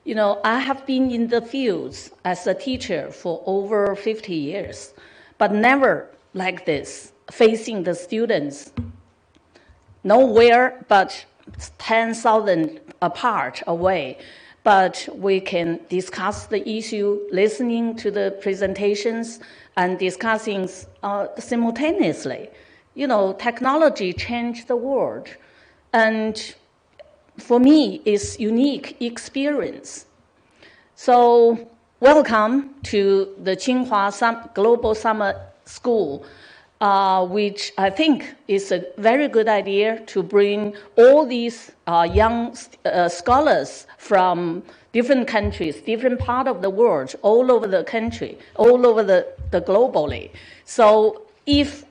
You know, I have been in the fields as a teacher for over 50 years, but never like this, facing the students, nowhere but 10,000 apart away. But we can discuss the issue, listening to the presentations, and discussing simultaneously. You know, technology changed the world. And for me, it's unique experience. So welcome to the Tsinghua Global Summer School, which I think is a very good idea to bring all these young scholars from different countries, different part of the world, all over the country, all over the globally. So if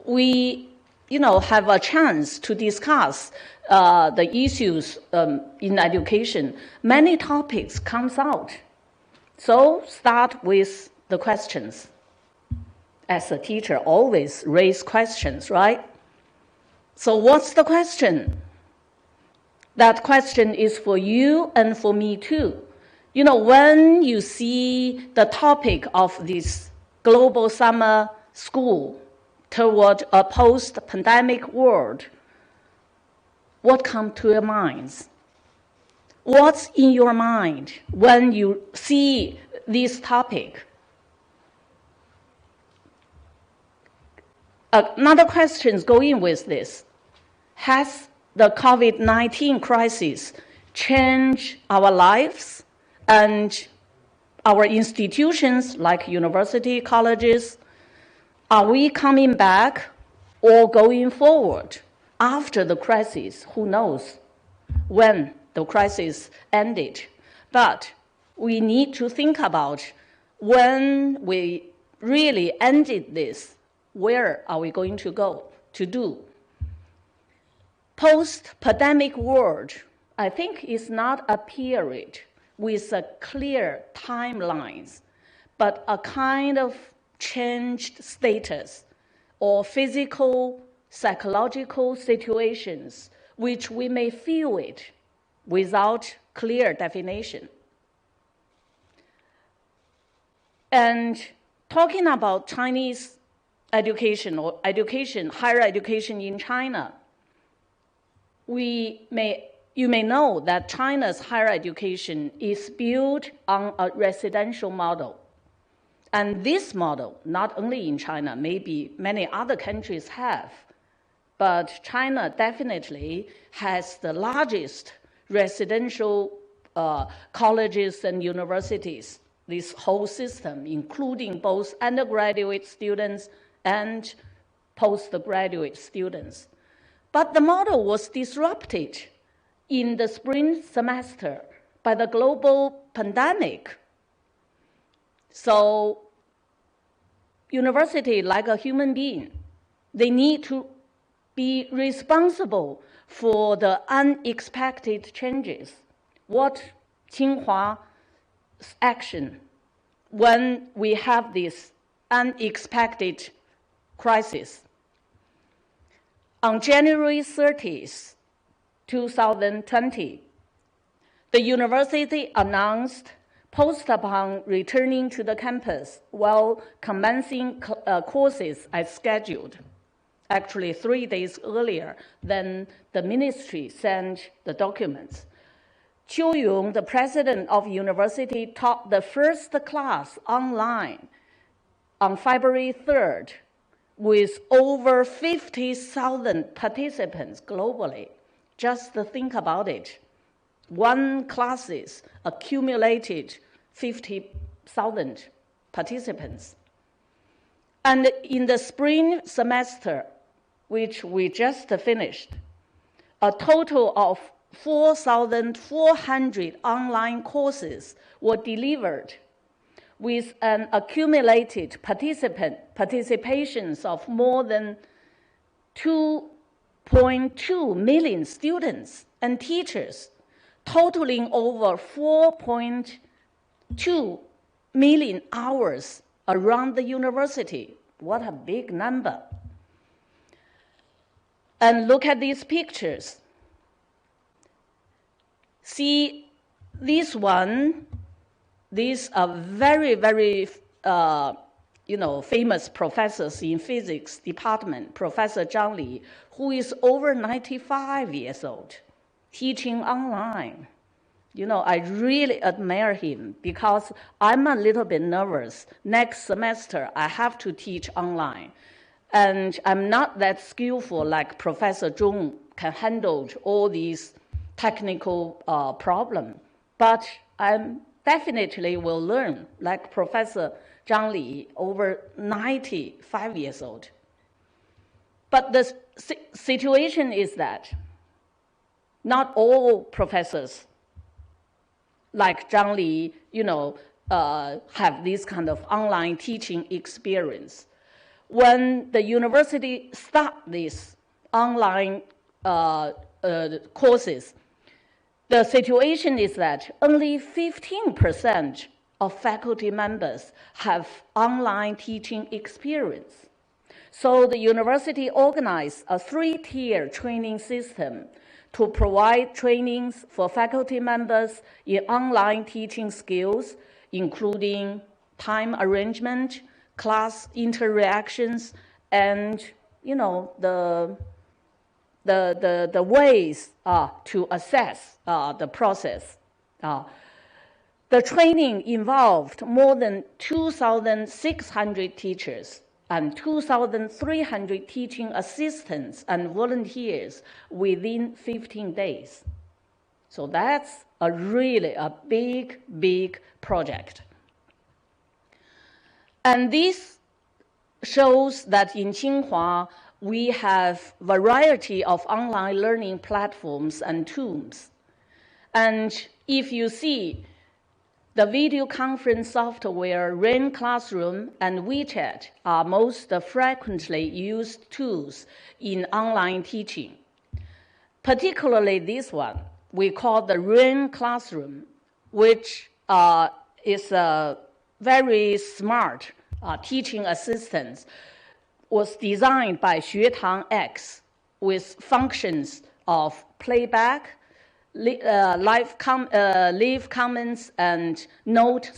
we, you know, have a chance to discuss the issues in education, many topics comes out. So start with the questions. As a teacher, always raise questions, right? So what's the question? That question is for you and for me too. You know, when you see the topic of this global summer school toward a post-pandemic world, what comes to your minds? What's in your mind when you see this topic? Another question going with this. Has the COVID-19 crisis changed our lives and our institutions like university, colleges? Are we coming back or going forward after the crisis? Who knows when the crisis ended? But we need to think about when we really ended this, where are we going to go to do? Post-pandemic world, I think, is not a period with a clear timelines, but a kind of changed status or physical, psychological situations which we may feel it without clear definition. And talking about Chinese education or education, higher education in China, you may know that China's higher education is built on a residential model. And this model, not only in China, maybe many other countries have, but China definitely has the largest residential colleges and universities, this whole system, including both undergraduate students and postgraduate students. But the model was disrupted in the spring semester by the global pandemic. So university, like a human being, they need to be responsible for the unexpected changes. What Tsinghua action when we have this unexpected crisis? On January 30th, 2020, the university announced, post upon returning to the campus while commencing courses as scheduled, actually 3 days earlier than the ministry sent the documents. Qiu Yong, the president of university, taught the first class online on February 3rd with over 50,000 participants globally. Just think about it. One classes accumulated 50,000 participants. And in the spring semester, which we just finished, a total of 4,400 online courses were delivered with an accumulated participations of more than 2.2 million students and teachers, totaling over 4.2 million hours around the university. What a big number. And look at these pictures. See these are very, very, famous professors in physics department, Professor Zhang Li, who is over 95 years old, teaching online. I really admire him because I'm a little bit nervous. Next semester, I have to teach online. And I'm not that skillful like Professor Zhong can handle all these technical problems. But I definitely will learn like Professor Zhang Li, over 95 years old. But the situation is that not all professors like Zhang Li, have this kind of online teaching experience. When the university start these online courses, the situation is that only 15% of faculty members have online teaching experience. So the university organized a 3-tier training system to provide trainings for faculty members in online teaching skills, including time arrangement, class interactions, and the ways to assess the process. The training involved more than 2,600 teachers and 2,300 teaching assistants and volunteers within 15 days. So that's really a big, big project. And this shows that in Tsinghua, we have variety of online learning platforms and tools. And if you see, the video conference software, Rain Classroom, and WeChat are most frequently used tools in online teaching. Particularly this one, we call the Rain Classroom, which is a very smart teaching assistant, was designed by XueTangX with functions of playback, leave comments, and note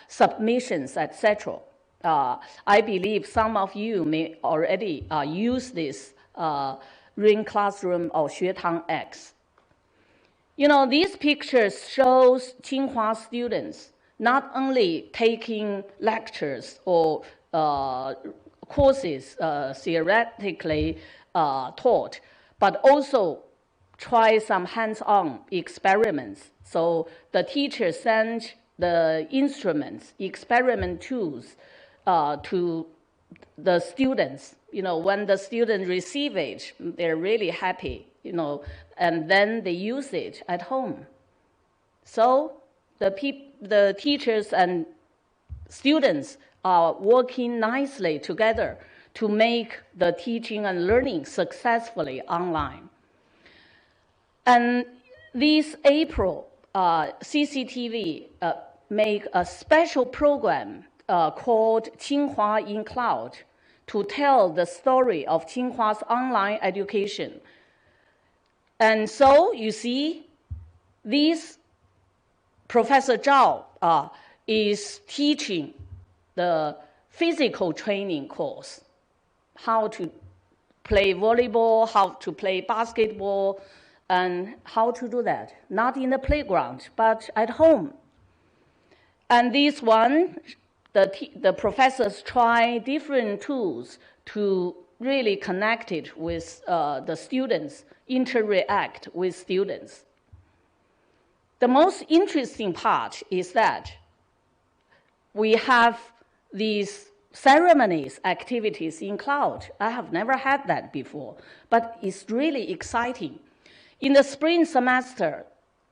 submissions, etc. I believe some of you may already use this Rain Classroom or XueTangX. These pictures shows Tsinghua students not only taking lectures or courses theoretically taught, but also try some hands-on experiments. So the teacher sent the instruments, experiment tools to the students. When the students receive it, they're really happy, and then they use it at home. So the teachers and students are working nicely together to make the teaching and learning successfully online. And this April, CCTV make a special program called Tsinghua in Cloud to tell the story of Tsinghua's online education. And so you see, this Professor Zhao is teaching the physical training course, how to play volleyball, how to play basketball, and how to do that, not in the playground, but at home. And this one, the professors try different tools to really connect it with the students, interact with students. The most interesting part is that we have these ceremonies, activities in cloud. I have never had that before, but it's really exciting. In the spring semester,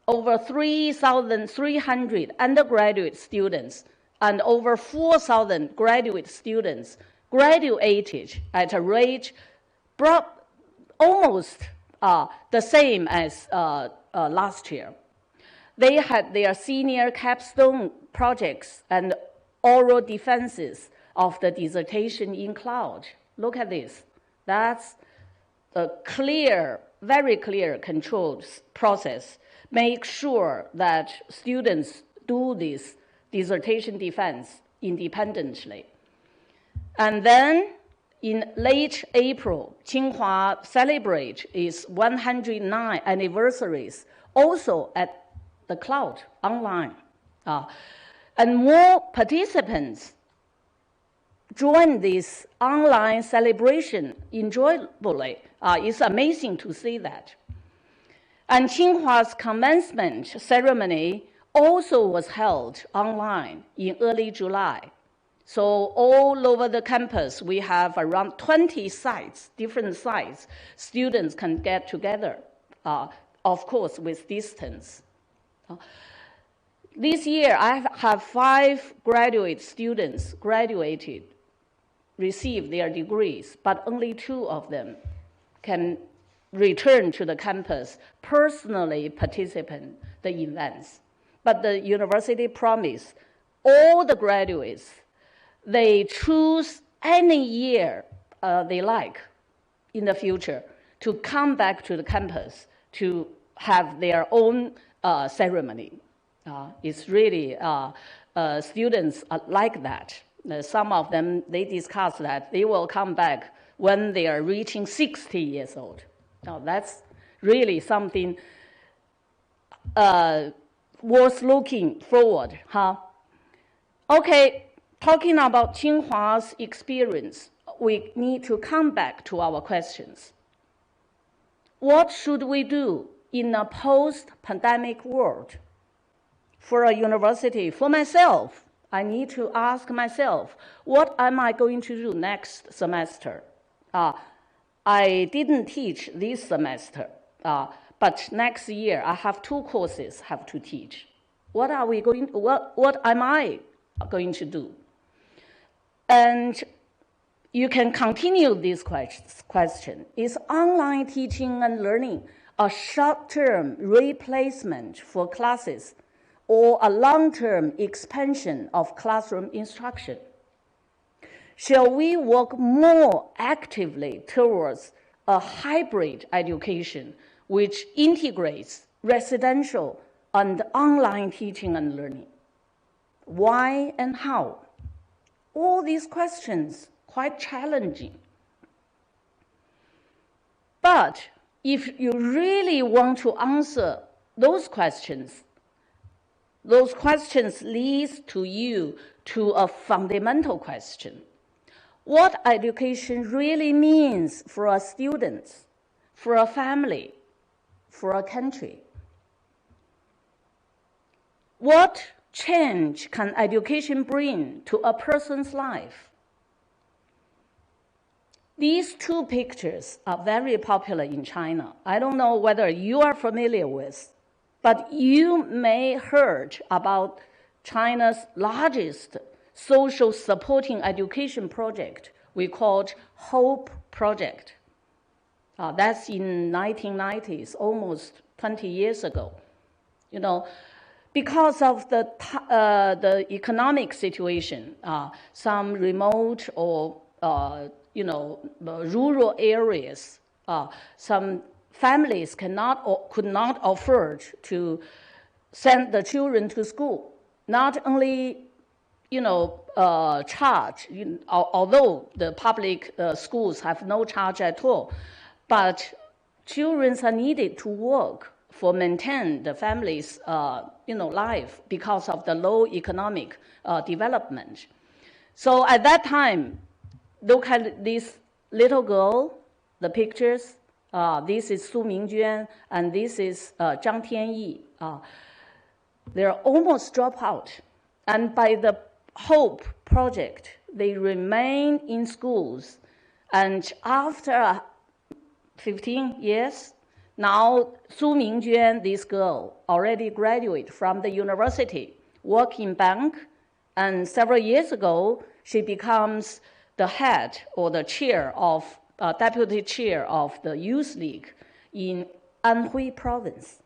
over 3,300 undergraduate students and over 4,000 graduate students graduated at a rate almost the same as last year. They had their senior capstone projects and oral defenses of the dissertation in cloud. Look at this. That's a clear, very clear controlled process make sure that students do this dissertation defense independently. And then in late April, Tsinghua celebrates its 109 anniversaries also at the cloud, online. And more participants join this online celebration enjoyably. It's amazing to see that. And Tsinghua's commencement ceremony also was held online in early July. So all over the campus, we have around 20 sites, different sites. Students can get together, of course, with distance. This year, I have 5 graduate students graduated, received their degrees, but only 2 of them can return to the campus, personally participate in the events. But the university promised all the graduates, they choose any year they like in the future to come back to the campus to have their own ceremony. It's really, students like that. Some of them, they discuss that they will come back when they are reaching 60 years old. Now, that's really something worth looking forward, huh? Okay, talking about Tsinghua's experience, we need to come back to our questions. What should we do in a post-pandemic world? For a university, for myself, I need to ask myself, what am I going to do next semester? I didn't teach this semester, but next year I have 2 courses I have to teach. What am I going to do? And you can continue this question. Is online teaching and learning a short-term replacement for classes or a long-term expansion of classroom instruction? Shall we work more actively towards a hybrid education which integrates residential and online teaching and learning? Why and how? All these questions quite challenging. But if you really want to answer those questions lead to you to a fundamental question. What education really means for a student, for a family, for a country? What change can education bring to a person's life? These 2 pictures are very popular in China. I don't know whether you are familiar with, but you may heard about China's largest social supporting education project we called HOPE project. That's in 1990s, almost 20 years ago. You know, because of the economic situation, some remote or rural areas, some families could not afford to send the children to school. Not only, charge, although the public schools have no charge at all, but children are needed to work for maintain the family's, life because of the low economic development. So at that time, look at this little girl, the pictures. This is Su Mingjuan, and this is Zhang Tianyi. They're almost dropped out. And by the HOPE project, they remain in schools. And after 15 years, now Su Mingjuan, this girl, already graduated from the university, work in bank, and several years ago, she becomes the head or the chair of, deputy chair of the youth league in Anhui province.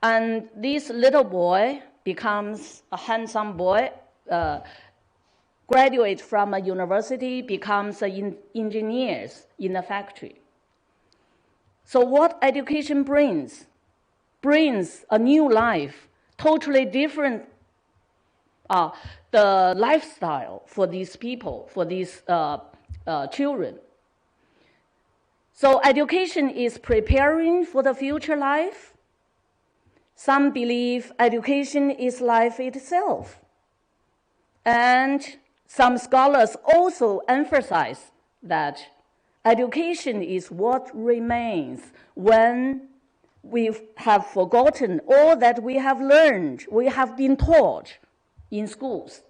And this little boy becomes a handsome boy, graduate from a university, becomes an engineer in a factory. So what education brings? brings a new life, totally different the lifestyle for these people, for these children. So education is preparing for the future life. Some believe education is life itself. And some scholars also emphasize that education is what remains when we have forgotten all that we have learned, we have been taught in schools.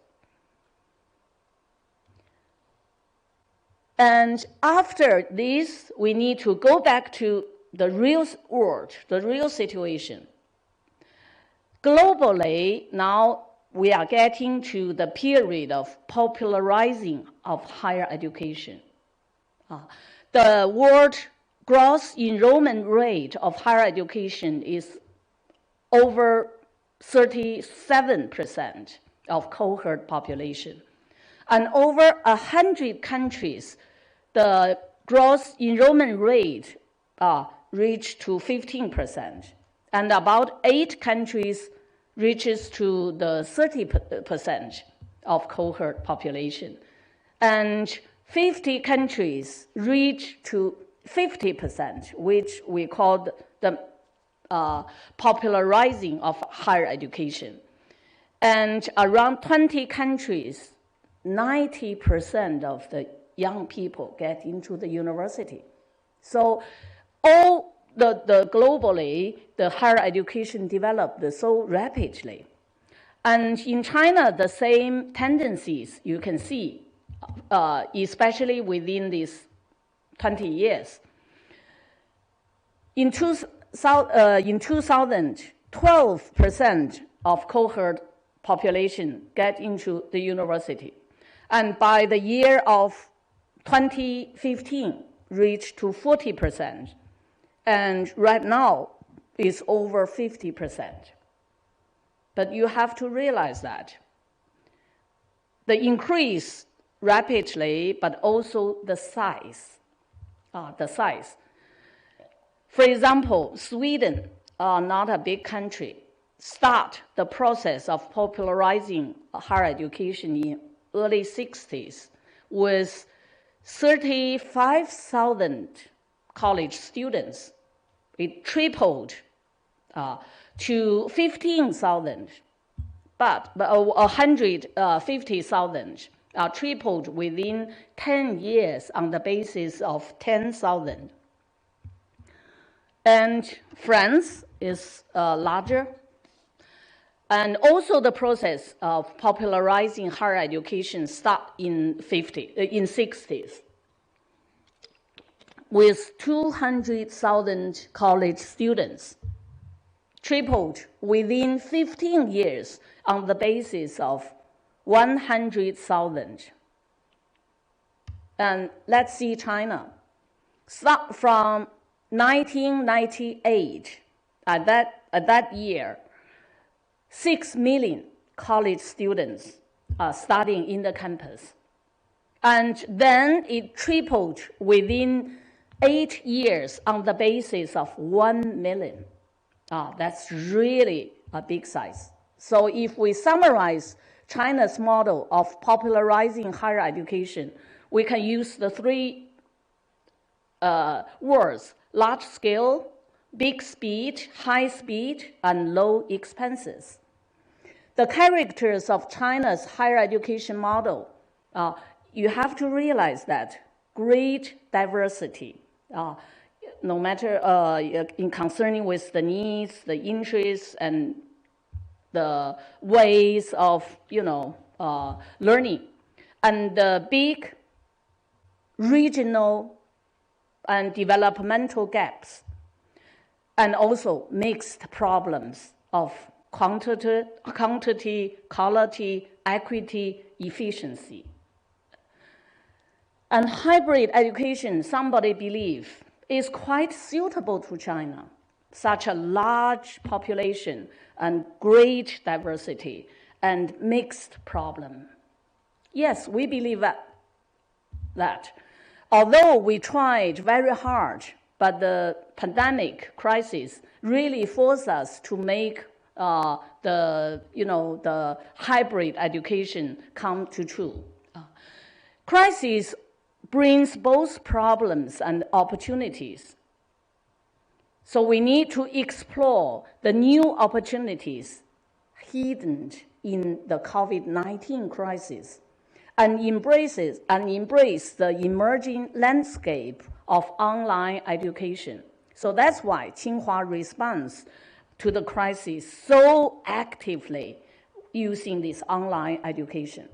And after this, we need to go back to the real world, the real situation. Globally, now we are getting to the period of popularizing of higher education. The world gross enrollment rate of higher education is over 37% of cohort population. And over 100 countries, the gross enrollment rate reached to 15%. And about 8 countries reaches to the 30% of cohort population. And 50 countries reach to 50%, which we call the popularizing of higher education. And around 20 countries, 90% of the young people get into the university. So all the globally, the higher education developed so rapidly. And in China, the same tendencies you can see, especially within these 20 years. In 2000, 12% of cohort population get into the university. And by the year of 2015, reached to 40%. And right now, it's over 50%. But you have to realize that the increase rapidly, but also the size. For example, Sweden, not a big country, start the process of popularizing higher education in early 60s with 35,000 college students. It tripled to 15,000, but 150,000 tripled within 10 years on the basis of 10,000. And France is larger. And also the process of popularizing higher education start in 60s with 200,000 college students, tripled within 15 years on the basis of 100,000. And let's see China. Start from 1998, at that year, 6 million college students are studying in the campus. And then it tripled within 8 years on the basis of 1 million. That's really a big size. So if we summarize China's model of popularizing higher education, we can use the 3 words: large scale, big speed, high speed, and low expenses. The characters of China's higher education model, you have to realize that great diversity, no matter in concerning with the needs, the interests, and the ways of learning, and the big regional and developmental gaps, and also mixed problems of quantity, quality, equity, efficiency. And hybrid education, somebody believes, is quite suitable to China, such a large population and great diversity and mixed problem. Yes, we believe that. Although we tried very hard but the pandemic crisis really forced us to make the hybrid education come to true. Crisis brings both problems and opportunities. So we need to explore the new opportunities hidden in the COVID-19 crisis and embrace the emerging landscape of online education. So that's why Tsinghua responds to the crisis so actively using this online education.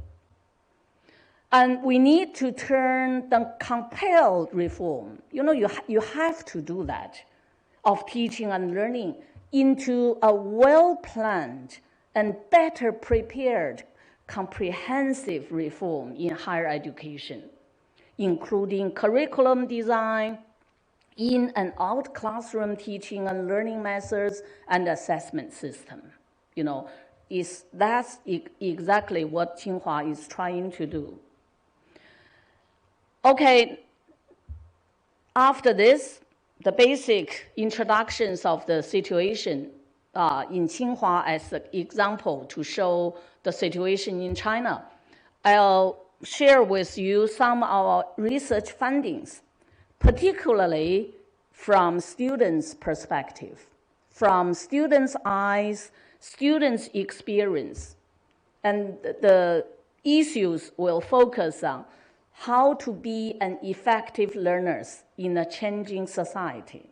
And we need to turn the compelled reform, you have to do that, of teaching and learning into a well-planned and better prepared comprehensive reform in higher education, including curriculum design, in and out classroom teaching and learning methods, and assessment system. That's exactly what Tsinghua is trying to do. Okay, after this, the basic introductions of the situation in Tsinghua as an example to show the situation in China. I'll share with you some of our research findings, particularly from students' perspective, from students' eyes, students' experience. And the issues will focus on how to be an effective learners in a changing society.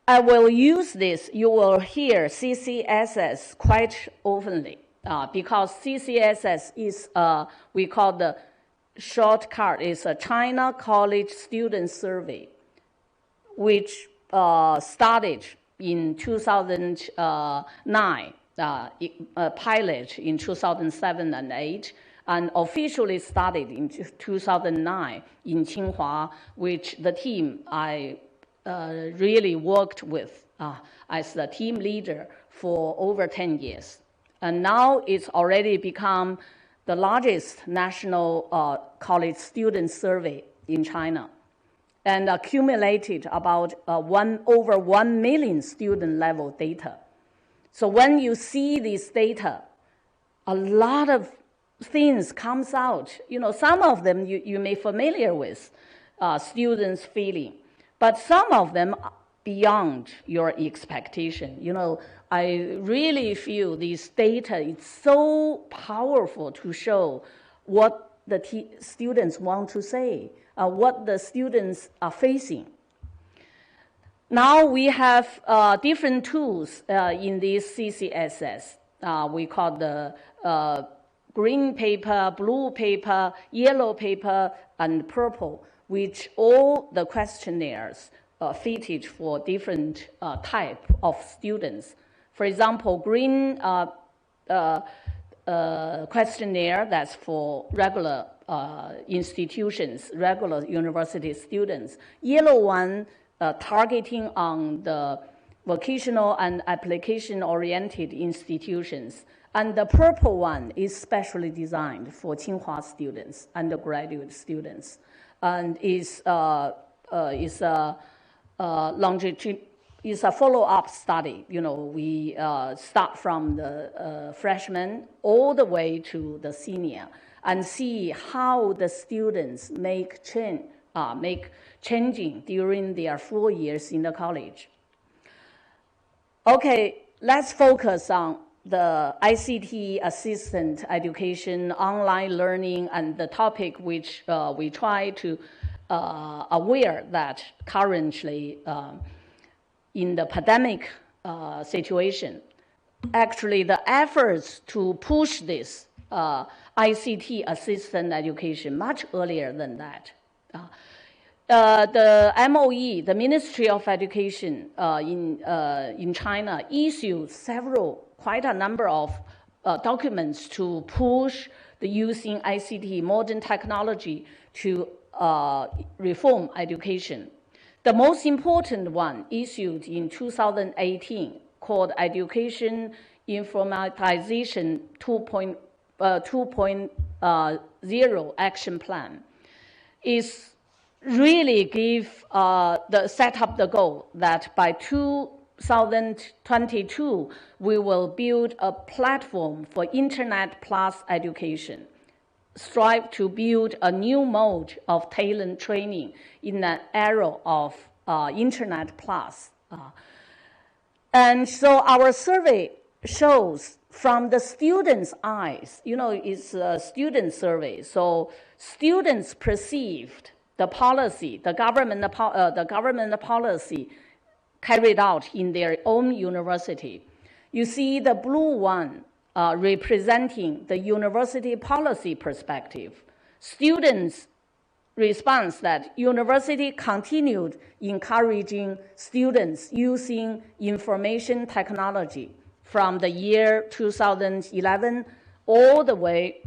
I will use this, you will hear CCSS quite oftenly because CCSS is, we call the shortcut, is a China College Student Survey, which started in 2009, a pilot in 2007 and 2008, and officially started in 2009 in Tsinghua, which the team I really worked with as the team leader for over 10 years. And now it's already become the largest national college student survey in China and accumulated about over 1 million student level data. So when you see this data, a lot of things comes out. Some of them you may familiar with, students' feeling, but some of them beyond your expectation. I really feel this data is so powerful to show what the students want to say, what the students are facing. Now we have different tools in this CCSS. We call the green paper, blue paper, yellow paper, and purple, which all the questionnaires fitted for different type of students. For example, green questionnaire, that's for regular institutions, regular university students. Yellow one, targeting on the vocational and application-oriented institutions. And the purple one is specially designed for Tsinghua students, undergraduate students, and is a follow-up study. We start from the freshman all the way to the senior and see how the students make changing during their 4 years in the college. Okay, let's focus on the ICT assistant education, online learning, and the topic which we try to aware that currently in the pandemic situation, actually the efforts to push this ICT assistant education much earlier than that. The MOE, the Ministry of Education in China, issued quite a number of documents to push the using ICT, modern technology, to reform education. The most important one issued in 2018, called Education Informatization 2.0 Action Plan, is really give set up the goal that by 2022, we will build a platform for Internet plus education, strive to build a new mode of talent training in an era of Internet plus. And so our survey shows from the students' eyes, it's a student survey. So students perceived the policy, the government policy carried out in their own university. You see the blue one representing the university policy perspective. Students' response that university continued encouraging students using information technology from the year 2011 all the way,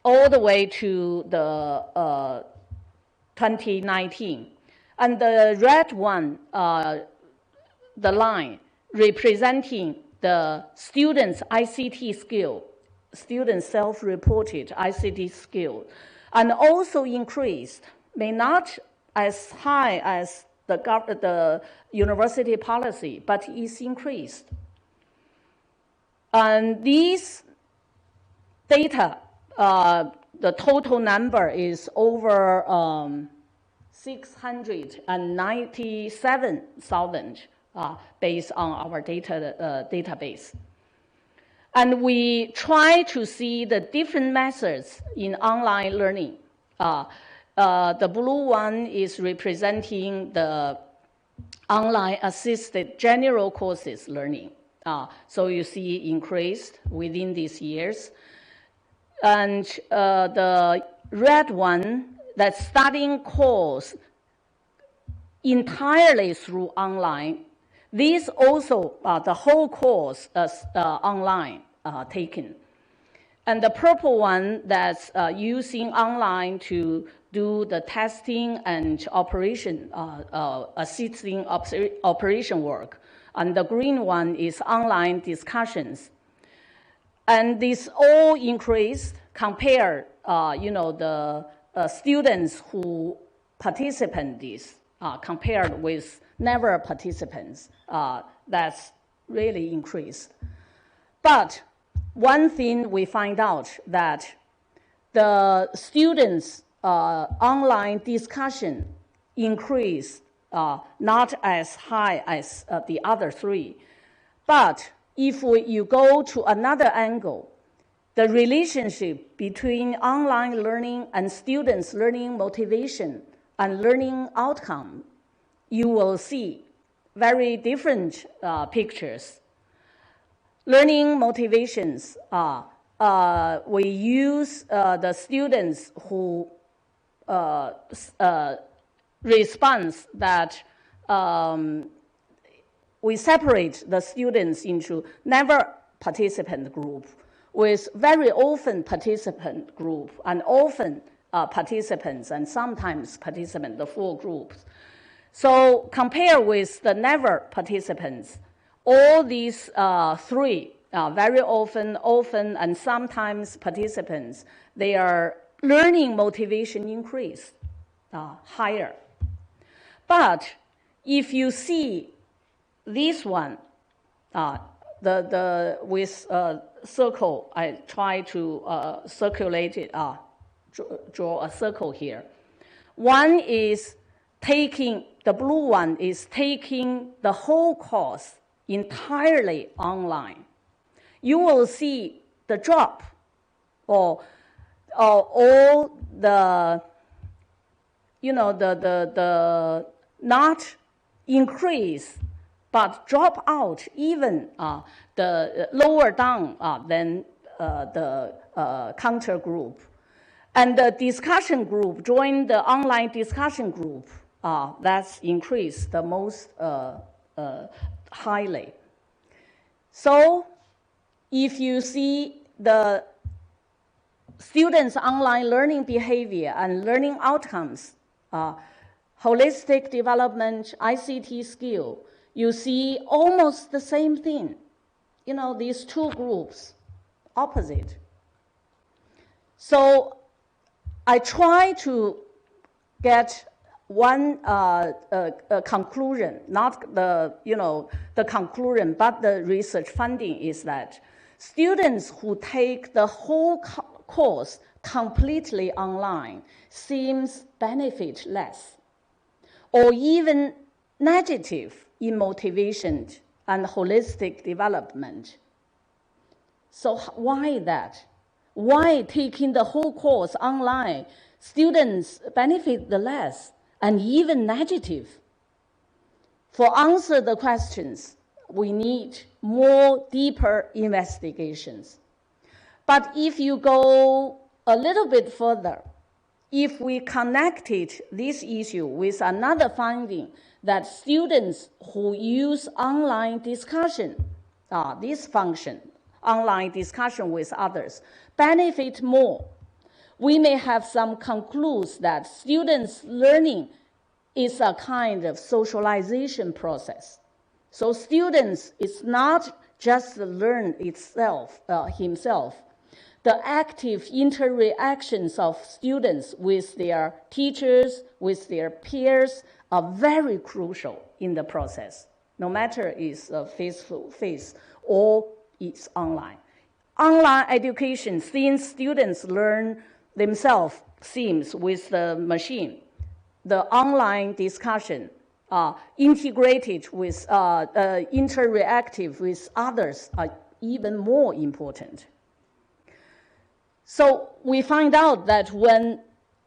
all the way to the 2019. And the red one, the line representing the students' ICT skill, students' self-reported ICT skill, and also increased, may not as high as the university policy, but is increased. And these data, the total number is over 697,000 based on our database. And we try to see the different methods in online learning. The blue one is representing the online assisted general courses learning. So you see increased within these years. And the red one, that studying course entirely through online. These also, the whole course is online taken. And the purple one that's using online to do the testing and operation, assisting operation work. And the green one is online discussions. And this all increased compared, the students who participate in this compared with never participants. That's really increased. But one thing we find out that the students' online discussion increased not as high as the other three. But if you go to another angle, the relationship between online learning and students' learning motivation and learning outcome, you will see very different pictures. Learning motivations, we use the students who response that we separate the students into never participant group with very often participant group and often participants and sometimes participant, the full groups. So compare with the never participants, all these three, very often, and sometimes participants, their learning motivation increased higher. But if you see this one, with circle, I try to circulate it, draw a circle here. One is taking, the blue one is taking the whole course entirely online. You will see the drop or all the, the not increase, but drop out even the lower down than the counter group. And the discussion group, join the online discussion group, that's increased the most highly. So if you see the students' online learning behavior and learning outcomes, holistic development, ICT skill, you see almost the same thing. These two groups, opposite. So I try to get one conclusion, not the, the conclusion, but the research finding is that students who take the whole course completely online seems benefit less, or even negative in motivation and holistic development. So why that? Why taking the whole course online, students benefit the less and even negative? For answer the questions, we need more deeper investigations. But if you go a little bit further, if we connected this issue with another finding that students who use online discussion, this function, online discussion with others, benefit more, we may have some conclusions that students' learning is a kind of socialization process. So students is not just learn itself, himself. The active interactions of students with their teachers, with their peers, are very crucial in the process, no matter it's face-to-face or it's online. Online education, since students learn themselves, seems with the machine, the online discussion integrated with, interactive with others are even more important. So we find out that when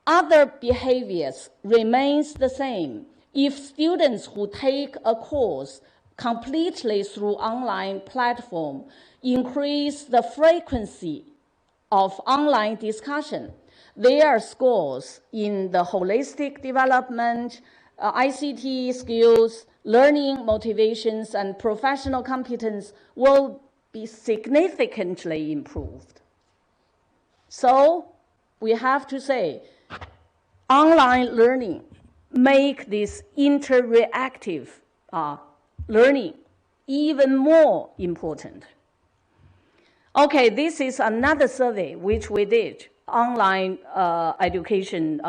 other behaviors remains the same, if students who take a course completely through online platform increase the frequency of online discussion, their scores in the holistic development, ICT skills, learning motivations, and professional competence will be significantly improved. So we have to say, online learning make this interactive learning even more important. Okay, this is another survey which we did, online education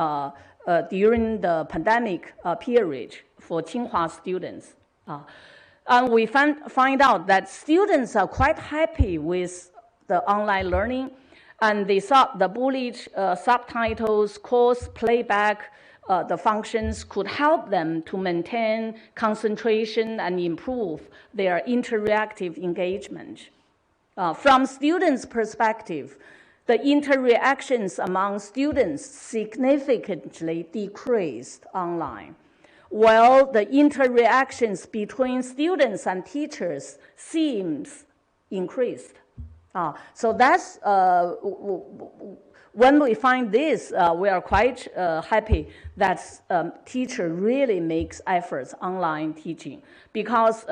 during the pandemic period for Tsinghua students. And we find out that students are quite happy with the online learning, and the bullet subtitles, course playback, the functions could help them to maintain concentration and improve their interactive engagement. From students' perspective, the interactions among students significantly decreased online, while the interactions between students and teachers seems increased. So that's, when we find this, we are quite happy that teacher really makes efforts online teaching, because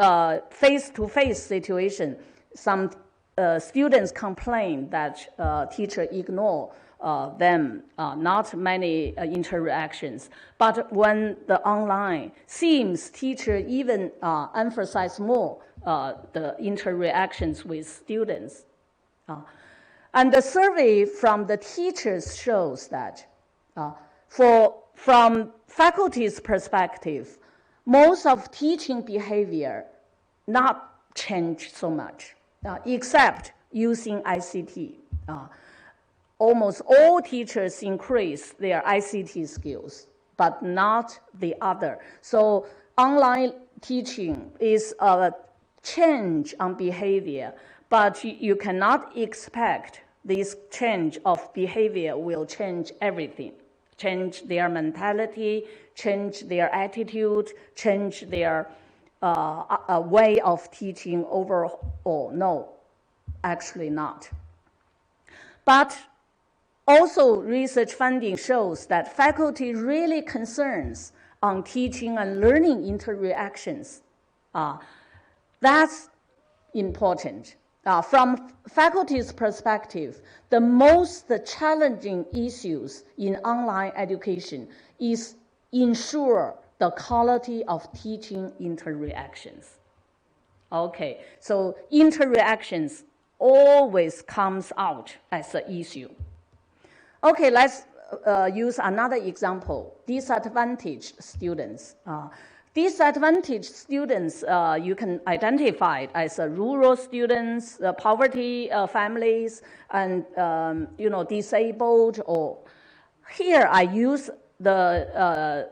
face-to-face situation, some students complain that teacher ignore them, not many interactions. But when the online seems teacher even emphasize more the interactions with students. And the survey from the teachers shows that from faculty's perspective, most of teaching behavior not change so much, except using ICT. Almost all teachers increase their ICT skills, but not the other. So online teaching is a change on behavior, but you cannot expect this change of behavior will change everything, change their mentality, change their attitude, change their way of teaching overall. No, actually not. But also, research finding shows that faculty really concerns on teaching and learning interactions. That's important. From faculty's perspective, the most challenging issues in online education is ensure the quality of teaching interactions. Okay, so interactions always comes out as an issue. Okay, let's use another example, disadvantaged students. Disadvantaged students, you can identify as rural students, poverty families, and disabled. Or here I use the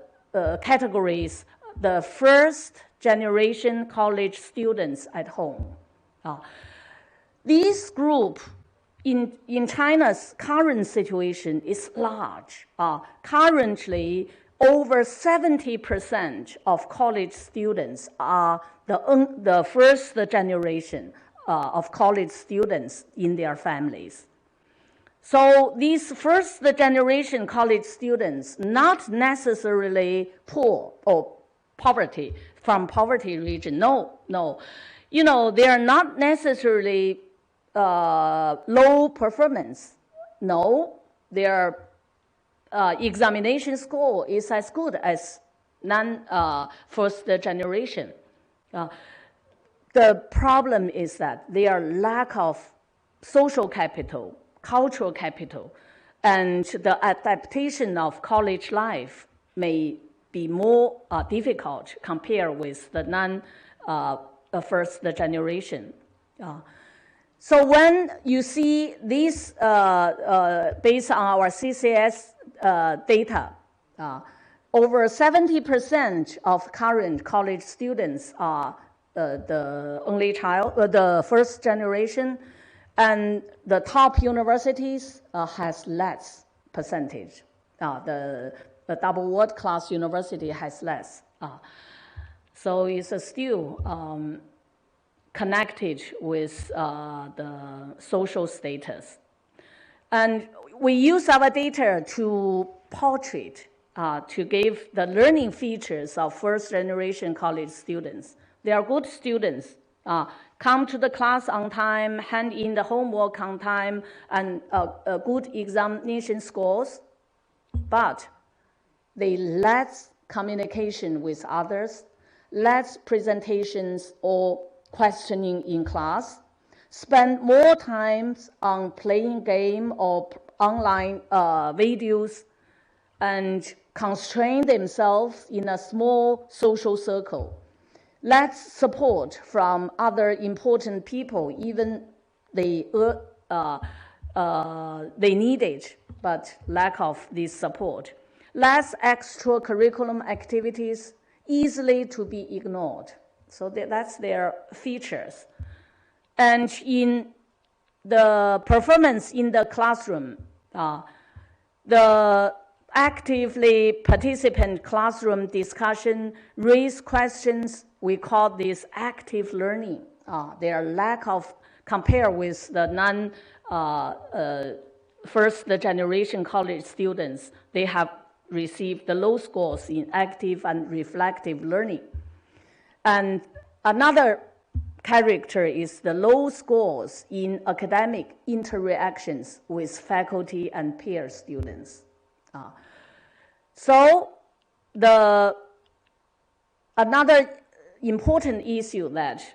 categories: the first generation college students at home. This group in China's current situation is large. Currently, over 70% of college students are the first generation of college students in their families. So these first generation college students, not necessarily poor or poverty, from poverty region, no. They are not necessarily low performance. No, their examination score is as good as non-first generation. The problem is that their lack of social capital, cultural capital, and the adaptation of college life may be more difficult compared with the non-first generation. So when you see this based on our CCS data, over 70% of current college students are the only child, the first generation, and the top universities has less percentage. The double world-class university has less. So it's still connected with the social status. And we use our data to portrait, to give the learning features of first-generation college students. They are good students, come to the class on time, hand in the homework on time, and good examination scores, but they lack communication with others, lack presentations or questioning in class, spend more time on playing game or online videos, and constrain themselves in a small social circle. Lack support from other important people, even they need it, but lack of this support. Less extracurricular activities, easily to be ignored. So that's their features. And in the performance in the classroom, the actively participant classroom discussion, raise questions, we call this active learning. Their lack of, compared with the first generation college students, they have received the low scores in active and reflective learning. And another character is the low scores in academic interactions with faculty and peer students. So another important issue that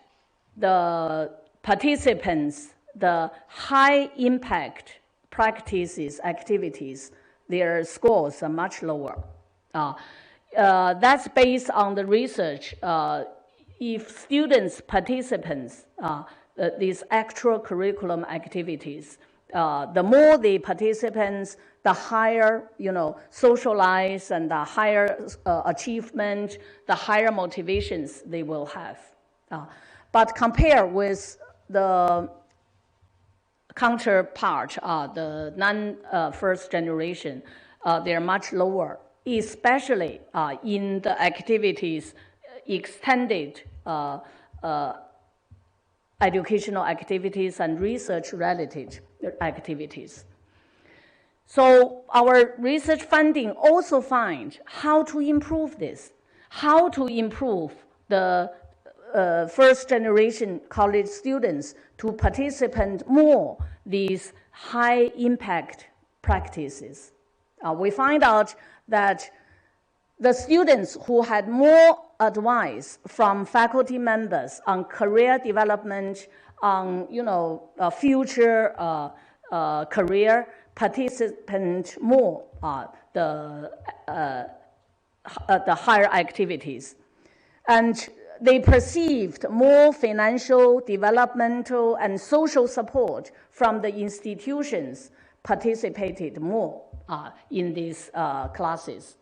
the participants, the high impact practices, activities, their scores are much lower. That's based on the research. If socialize these extracurricular activities, the more the participants, the higher, socialize and the higher achievement, the higher motivations they will have. But compared with the counterpart, the non-first generation, they're much lower, especially in the activities, extended educational activities and research-related activities. So our research funding also finds how to improve this, how to improve the first-generation college students to participate more these high-impact practices. We find out that the students who had more advice from faculty members on career development, on future career participate more the higher activities. And they perceived more financial, developmental, and social support from the institutions participated more in these classes.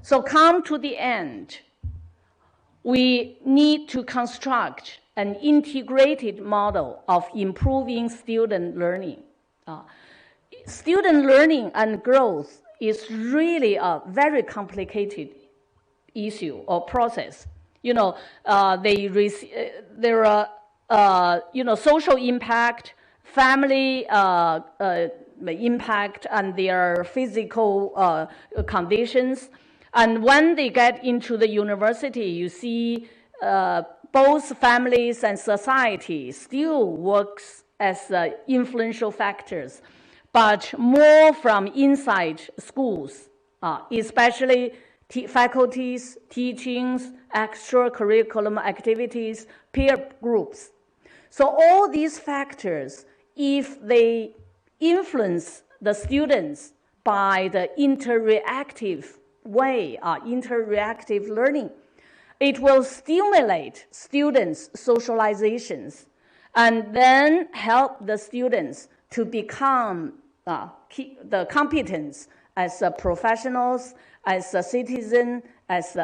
So come to the end, we need to construct an integrated model of improving student learning. Student learning and growth is really a very complicated issue or process. There are social impact, family impact, and their physical conditions. And when they get into the university, you see both families and society still works as influential factors, but more from inside schools, especially faculties, teachings, extracurricular activities, peer groups. So all these factors, if they influence the students by the interactive way, interactive learning, it will stimulate students' socializations and then help the students to become the competence as professionals, as a citizen, as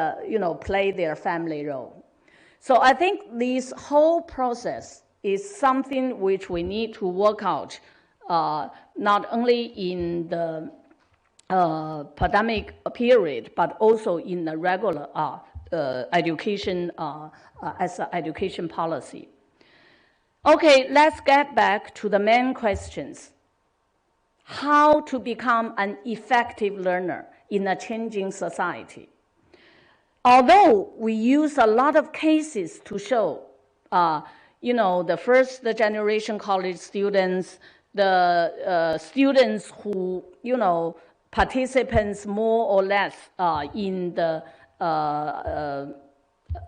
play their family role. So I think this whole process is something which we need to work out, not only in the pandemic period, but also in the regular education as an education policy. Okay, let's get back to the main questions. How to become an effective learner in a changing society? Although we use a lot of cases to show, the first generation college students, the students who, participants more or less in the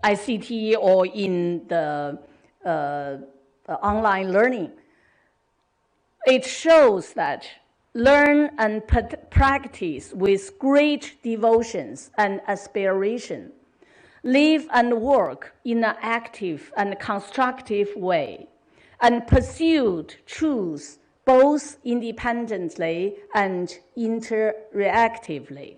ICT or in the online learning, it shows that learn and practice with great devotions and aspiration, live and work in an active and constructive way, and pursued truth both independently and interactively.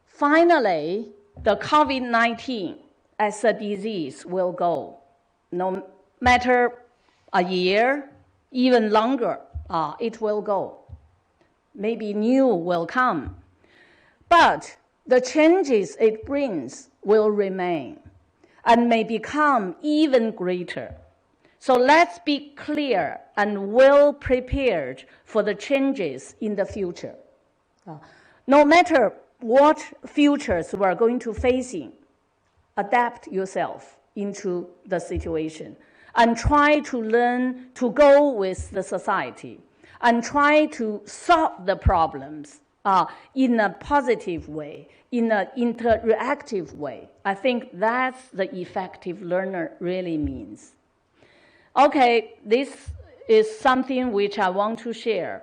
Finally, the COVID-19 as a disease will go. No matter a year, even longer, it will go. Maybe new will come. But the changes it brings will remain and may become even greater. So let's be clear and well prepared for the changes in the future. No matter what futures we are going to facing, adapt yourself into the situation and try to learn to go with the society and try to solve the problems in a positive way, in an interactive way. I think that's the effective learner really means. Okay, this is something which I want to share.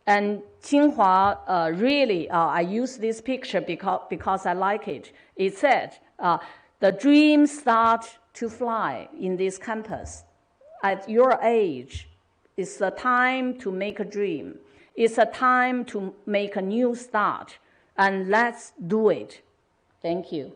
And Tsinghua really, I use this picture because I like it. It said, the dreams start to fly in this campus. At your age, it's a time to make a dream. It's a time to make a new start. And let's do it. Thank you.